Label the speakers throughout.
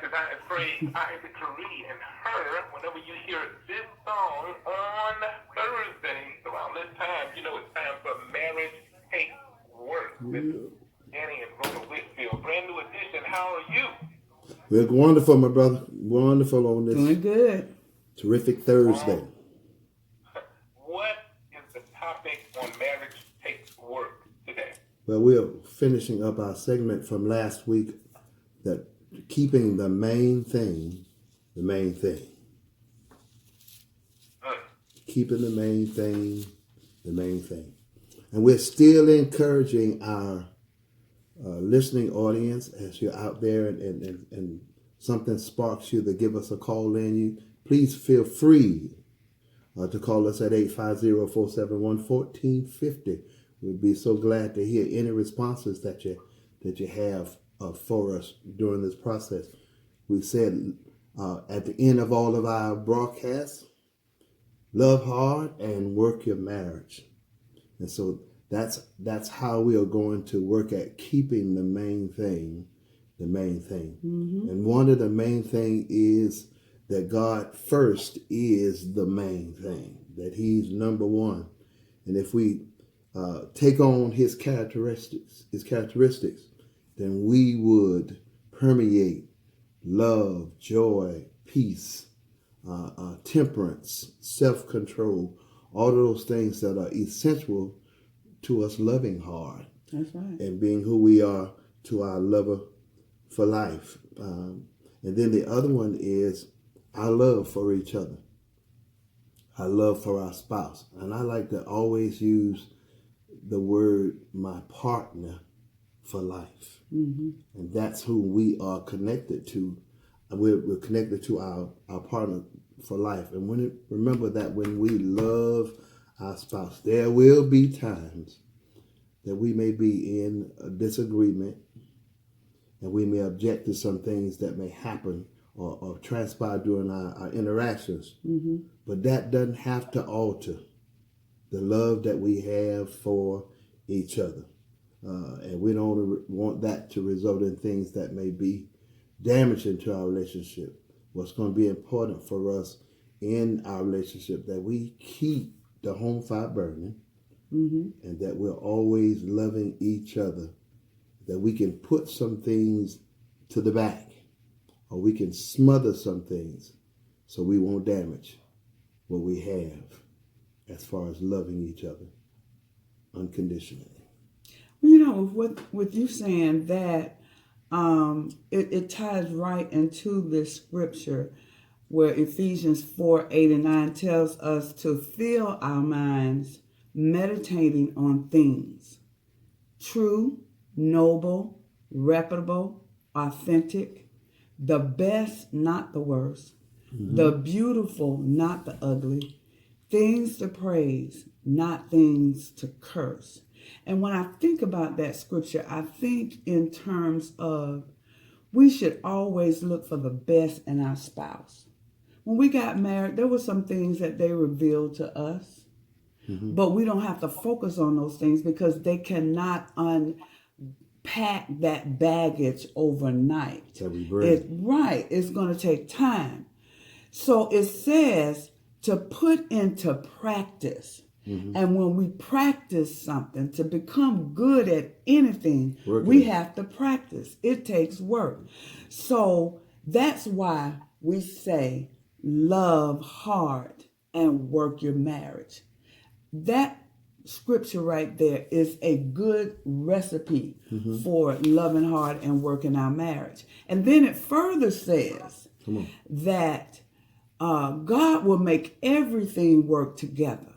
Speaker 1: as I praise Ivy Curry and her whenever you hear this song on Thursdays around this time. You know it's time for Marriage Takes Work with Annie and Rhoda Whitfield. Brand new edition. How are you?
Speaker 2: We're wonderful, my brother. Wonderful on this
Speaker 3: Doing good.
Speaker 2: terrific Thursday.
Speaker 1: What is the topic on Marriage Takes Work today?
Speaker 2: Well, we're finishing up our segment from last week, that keeping the main thing, the main thing. Keeping the main thing, the main thing. And we're still encouraging our listening audience, as you're out there and something sparks you to give us a call in. Please feel free to call us at 850-471-1450. We'd be so glad to hear any responses that you have for us during this process. We said at the end of all of our broadcasts, love hard and work your marriage. And so that's how we are going to work at keeping the main thing, the main thing. Mm-hmm. And one of the main thing is that God first is the main thing, that he's number one. And if we take on his characteristics, then we would permeate love, joy, peace, temperance, self-control, all of those things that are essential to us loving hard.
Speaker 3: That's right.
Speaker 2: And being who we are to our lover for life. And then the other one is our love for each other, our love for our spouse. And I like to always use the word my partner for life. Mm-hmm. And that's who we are connected to. We're connected to our partner for life. And remember that when we love our spouse, there will be times that we may be in a disagreement and we may object to some things that may happen or transpire during our interactions. Mm-hmm. But that doesn't have to alter the love that we have for each other. And we don't want that to result in things that may be damaging to our relationship. What's going to be important for us in our relationship, that we keep the home fire burning, mm-hmm. and that we're always loving each other, that we can put some things to the back, or we can smother some things so we won't damage what we have as far as loving each other unconditionally.
Speaker 3: You know, with you saying that, it ties right into this scripture where Ephesians 4:8-9 tells us to fill our minds meditating on things true, noble, reputable, authentic, the best, not the worst, mm-hmm. the beautiful, not the ugly, things to praise, not things to curse. And when I think about that scripture, I think in terms of we should always look for the best in our spouse. When we got married, there were some things that they revealed to us, mm-hmm. but we don't have to focus on those things because they cannot unpack that baggage overnight.
Speaker 2: That we bring.
Speaker 3: Right. It's going to take time. So it says to put into practice. Mm-hmm. And when we practice something, to become good at anything, we have to practice. It takes work. So that's why we say love hard and work your marriage. That scripture right there is a good recipe, mm-hmm. for loving hard and working our marriage. And then it further says that God will make everything work together.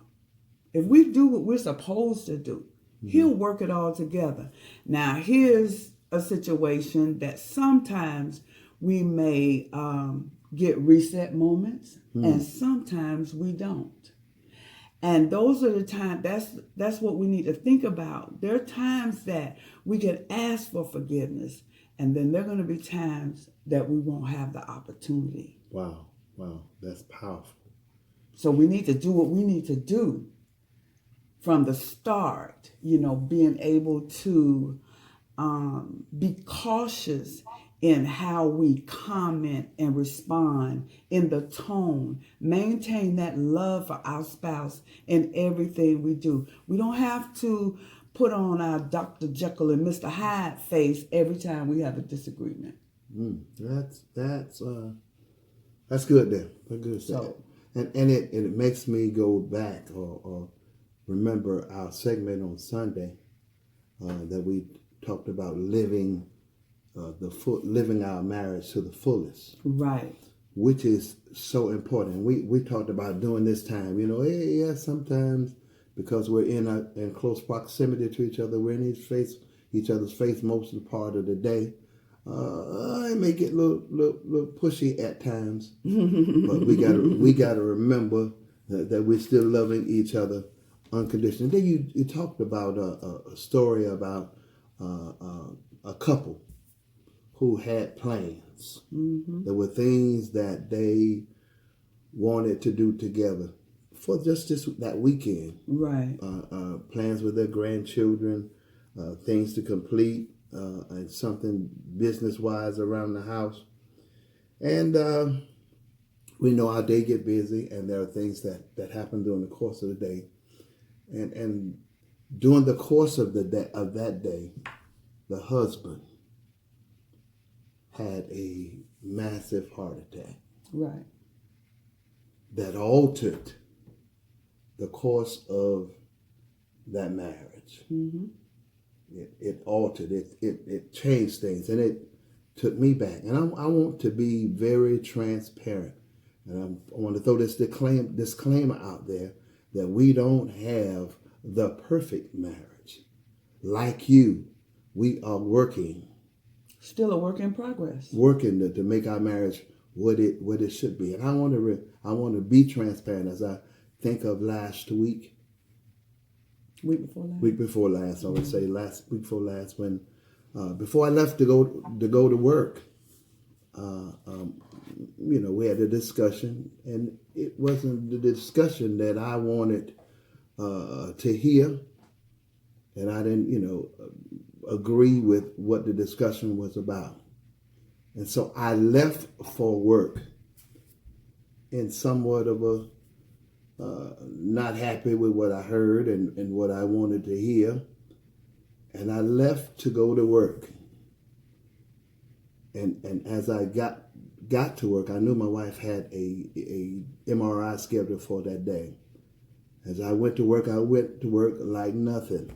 Speaker 3: If we do what we're supposed to do, mm-hmm. he'll work it all together. Now, here's a situation that sometimes we may get reset moments, and sometimes we don't. And those are the times, that's what we need to think about. There are times that we can ask for forgiveness, and then there are going to be times that we won't have the opportunity.
Speaker 2: Wow, that's powerful.
Speaker 3: So we need to do what we need to do from the start, being able to be cautious in how we comment and respond, in the tone. Maintain that love for our spouse in everything we do. We don't have to put on our Dr. Jekyll and Mr. Hyde face every time we have a disagreement.
Speaker 2: That's good there. That's good.
Speaker 3: So,
Speaker 2: and it makes me go back or remember our segment on Sunday that we talked about living living our marriage to the fullest,
Speaker 3: right.
Speaker 2: which is so important. We talked about during this time, sometimes because we're in close proximity to each other, we're in each other's face most of the part of the day. It may get a little pushy at times, but we gotta remember that we're still loving each other unconditionally. Then you talked about a story about a couple who had plans. Mm-hmm. There were things that they wanted to do together for just that weekend.
Speaker 3: Right.
Speaker 2: Plans with their grandchildren, things to complete, and something business-wise around the house. And we know our day get busy, and there are things that happen during the course of the day. And during the course of that day, the husband had a massive heart attack.
Speaker 3: Right.
Speaker 2: That altered the course of that marriage. Mm-hmm. It altered it. It changed things, and it took me back. And I want to be very transparent, and I want to throw this disclaimer out there that we don't have the perfect marriage. Like you, we are working.
Speaker 3: Still a work in progress.
Speaker 2: Working to make our marriage what it should be. And I want to be transparent as I think of last week.
Speaker 3: Week before last.
Speaker 2: I would say week before last, when before I left to go to work, we had a discussion, and it wasn't the discussion that I wanted to hear, and I didn't agree with what the discussion was about, and so I left for work in somewhat of a not happy with what I heard and what I wanted to hear. And I left to go to work. And as I got to work, I knew my wife had a MRI scheduled for that day. As I went to work like nothing.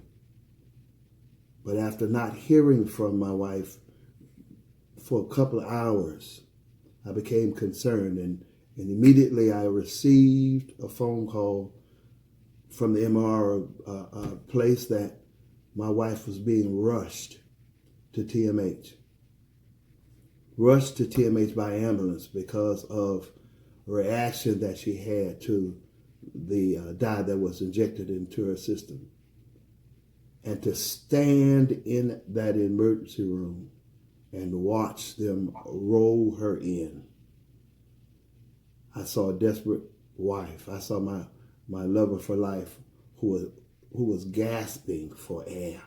Speaker 2: But after not hearing from my wife for a couple of hours, I became concerned, and immediately I received a phone call from the MRI place that my wife was being rushed to TMH. Rushed to TMH by ambulance because of a reaction that she had to the dye that was injected into her system. And to stand in that emergency room and watch them roll her in. I saw a desperate wife. I saw my lover for life who was gasping for air.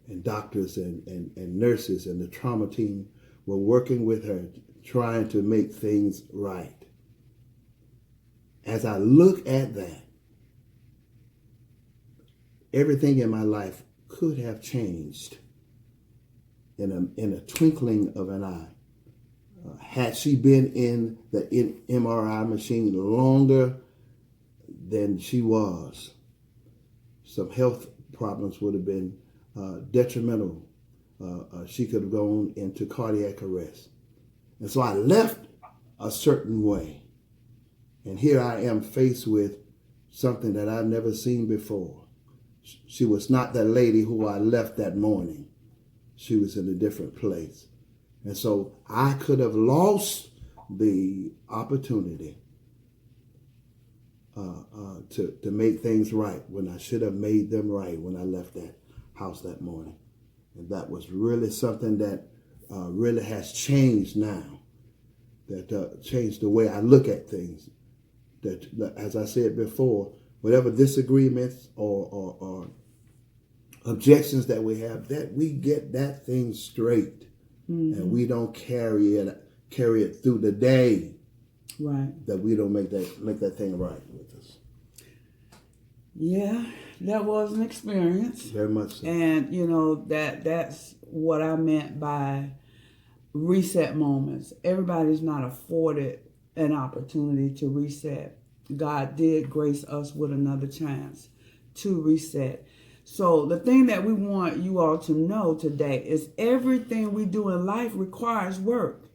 Speaker 2: And doctors and nurses and the trauma team were working with her, trying to make things right. As I look at that, everything in my life could have changed in a twinkling of an eye. Had she been in the MRI machine longer than she was, some health problems would have been detrimental. She could have gone into cardiac arrest. And so I left a certain way. And here I am faced with something that I've never seen before. She was not that lady who I left that morning. She was in a different place. And so I could have lost the opportunity to make things right when I should have made them right when I left that house that morning. And that was really something that really has changed now, that changed the way I look at things. That, as I said before, whatever disagreements or objections that we have, that we get that thing straight and we don't carry it through the day,
Speaker 3: Right.
Speaker 2: that we don't make that thing right with us.
Speaker 3: Yeah, that was an experience.
Speaker 2: Very much so.
Speaker 3: And that's what I meant by reset moments. Everybody's not afforded an opportunity to reset. God did grace us with another chance to reset. So the thing that we want you all to know today is everything we do in life requires work.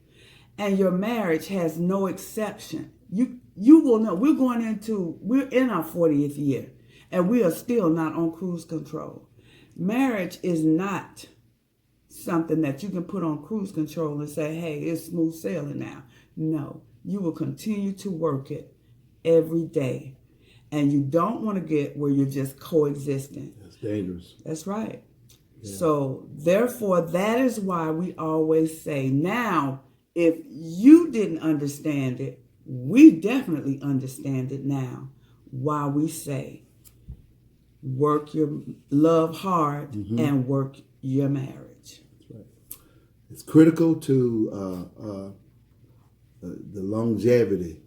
Speaker 3: And your marriage has no exception. You will know we're in our 40th year and we are still not on cruise control. Marriage is not something that you can put on cruise control and say, hey, it's smooth sailing now. No, you will continue to work it every day. And you don't want to get where you're just coexisting.
Speaker 2: That's dangerous.
Speaker 3: That's right.
Speaker 2: Yeah.
Speaker 3: So therefore, that is why we always say, now, if you didn't understand it, we definitely understand it now. Why we say, work your love hard and work your marriage.
Speaker 2: That's right. It's critical to the longevity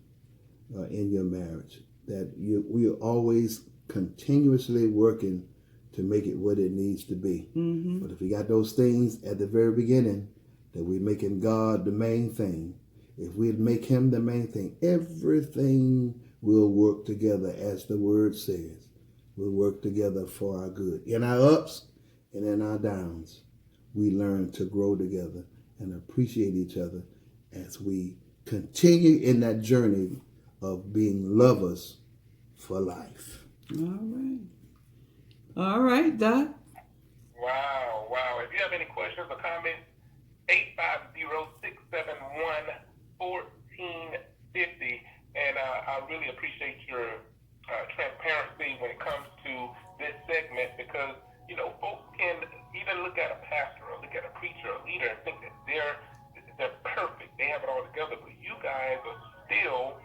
Speaker 2: in your marriage, that we are always continuously working to make it what it needs to be. But if we got those things at the very beginning, that we're making God the main thing, if we make him the main thing, everything will work together as the word says. We'll work together for our good. In our ups and in our downs, we learn to grow together and appreciate each other as we continue in that journey of being lovers for life.
Speaker 3: All right, Doc.
Speaker 1: Wow. If you have any questions or comments, 850-671-1450. And I really appreciate your transparency when it comes to this segment, because, folks can even look at a pastor or look at a preacher or leader and think that they're perfect. They have it all together. But you guys are still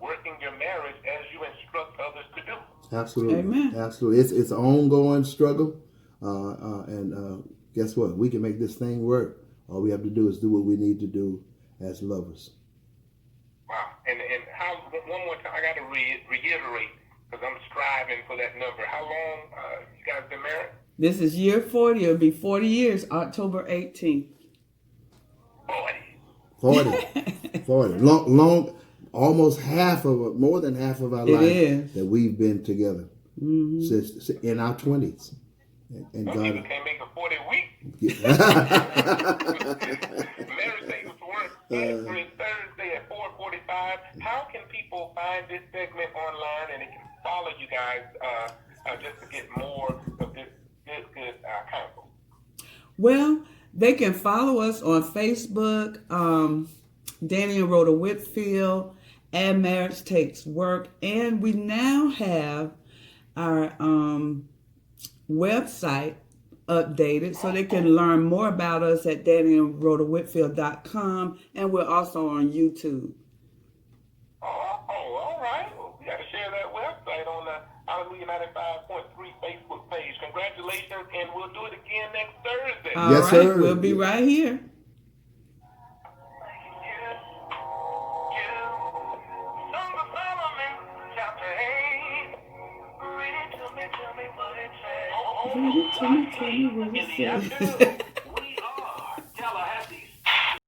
Speaker 1: working your marriage as you instruct others to do.
Speaker 2: Absolutely.
Speaker 3: Amen.
Speaker 2: Absolutely. It's an ongoing struggle. And guess what? We can make this thing work. All we have to do is do what we need to do as lovers.
Speaker 1: Wow. And how, one more time, I got to reiterate, because I'm striving for that number. How long you guys been married?
Speaker 3: This is year 40. It'll be 40 years, October 18th.
Speaker 2: 40. Long, almost more than half of our life that we've been together since in our 20s. And
Speaker 1: Some
Speaker 2: God
Speaker 1: people can't make a 40 week. Marriage takes work every Thursday at 4:45. How can people find this segment online and they can follow you guys just to get more of this good counsel?
Speaker 3: Well, they can follow us on Facebook, Danny and Rhoda Whitfield, and Marriage Takes Work. And we now have our website updated so they can learn more about us at DannyandRhodaWhitfield.com. And we're also on YouTube.
Speaker 1: Oh, all right. Well, we got to share that website on the Hallelujah 95.3 Facebook page. Congratulations, and we'll do it again next Thursday.
Speaker 3: All
Speaker 2: Yes,
Speaker 3: right,
Speaker 2: sir.
Speaker 3: We'll be right here.
Speaker 1: Song of Solomon, chapter 8. Read it to me what it says.
Speaker 3: Tell me what it says.
Speaker 1: In the afternoon.